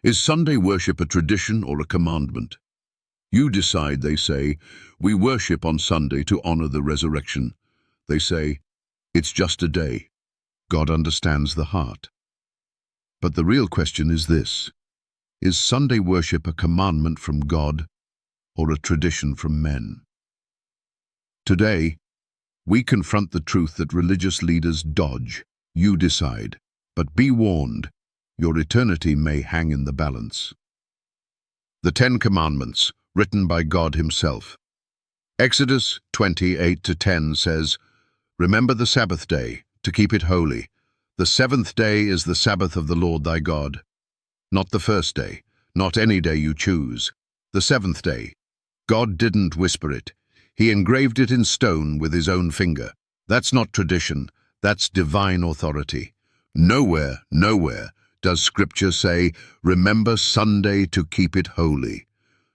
Is Sunday worship a tradition or a commandment? You decide, they say. We worship on Sunday to honor the resurrection. They say, it's just a day. God understands the heart. But the real question is this: is Sunday worship a commandment from God or a tradition from men? Today, we confront the truth that religious leaders dodge. You decide. But be warned, your eternity may hang in the balance. The 10 Commandments, written by God Himself. Exodus 20:8-10 says, "Remember the Sabbath day, to keep it holy. The 7th day is the Sabbath of the Lord thy God. Not the first day, not any day you choose. The 7th day. God didn't whisper it. He engraved it in stone with His own finger. That's not tradition, that's divine authority. Nowhere does Scripture say, remember Sunday to keep it holy.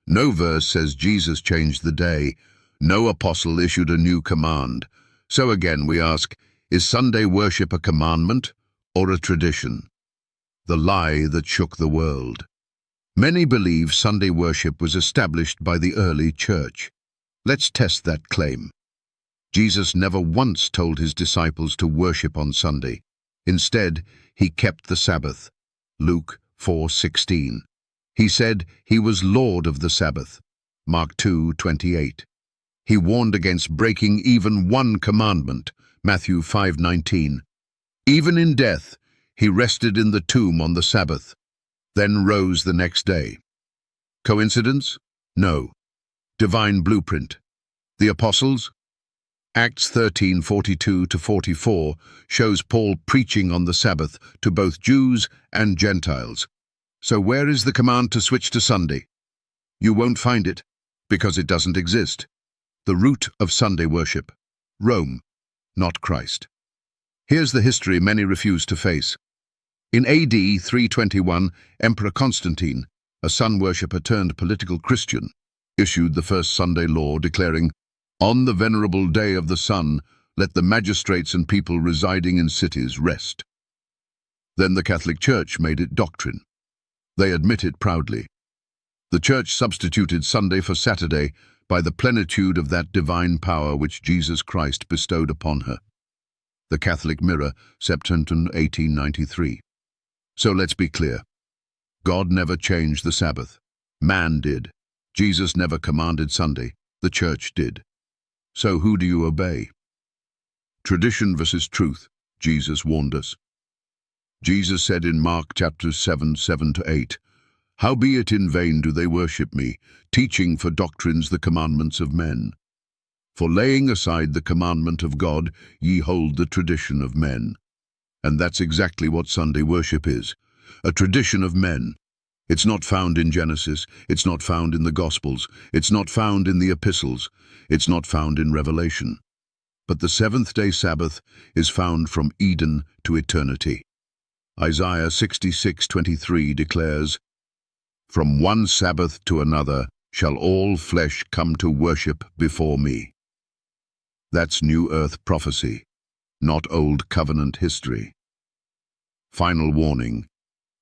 No verse says Jesus changed the day. No apostle issued a new command. So again we ask, is Sunday worship a commandment or a tradition? The lie that shook the world. Many believe Sunday worship was established by the early church. Let's test that claim. Jesus never once told His disciples to worship on Sunday. Instead, He kept the Sabbath. Luke 4:16. He said He was Lord of the Sabbath. Mark 2:28. He warned against breaking even one commandment. Matthew 5:19. Even in death, He rested in the tomb on the Sabbath, then rose the next day. Coincidence? No. Divine blueprint. The apostles? Acts 13:42-44 shows Paul preaching on the Sabbath to both Jews and Gentiles. So where is the command to switch to Sunday? You won't find it, because it doesn't exist. The root of Sunday worship: Rome, not Christ. Here's the history many refuse to face. In AD 321, Emperor Constantine, a sun worshipper turned political Christian, issued the first Sunday law declaring, "On the venerable day of the sun, let the magistrates and people residing in cities rest." Then the Catholic Church made it doctrine. They admit it proudly. The Church substituted Sunday for Saturday by the plenitude of that divine power which Jesus Christ bestowed upon her. The Catholic Mirror, September 1893. So let's be clear. God never changed the Sabbath. Man did. Jesus never commanded Sunday. The Church did. So who do you obey? Tradition versus truth, Jesus warned us. Jesus said in Mark chapter 7:7-8, "Howbeit in vain do they worship me, teaching for doctrines the commandments of men. For laying aside the commandment of God, ye hold the tradition of men." And that's exactly what Sunday worship is, a tradition of men. It's not found in Genesis, it's not found in the Gospels, it's not found in the Epistles, it's not found in Revelation. But the 7th-day Sabbath is found from Eden to eternity. Isaiah 66:23 declares, "From one Sabbath to another shall all flesh come to worship before me." That's New Earth prophecy, not Old Covenant history. Final warning: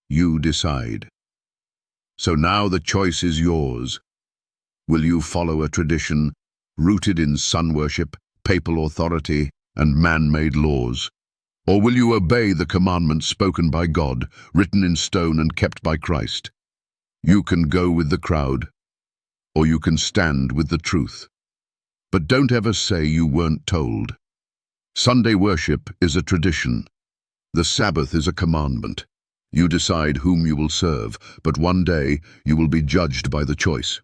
you decide. So now the choice is yours. Will you follow a tradition rooted in sun worship, papal authority, and man-made laws? Or will you obey the commandments spoken by God, written in stone and kept by Christ? You can go with the crowd, or you can stand with the truth. But don't ever say you weren't told. Sunday worship is a tradition. The Sabbath is a commandment. You decide whom you will serve, but one day you will be judged by the choice.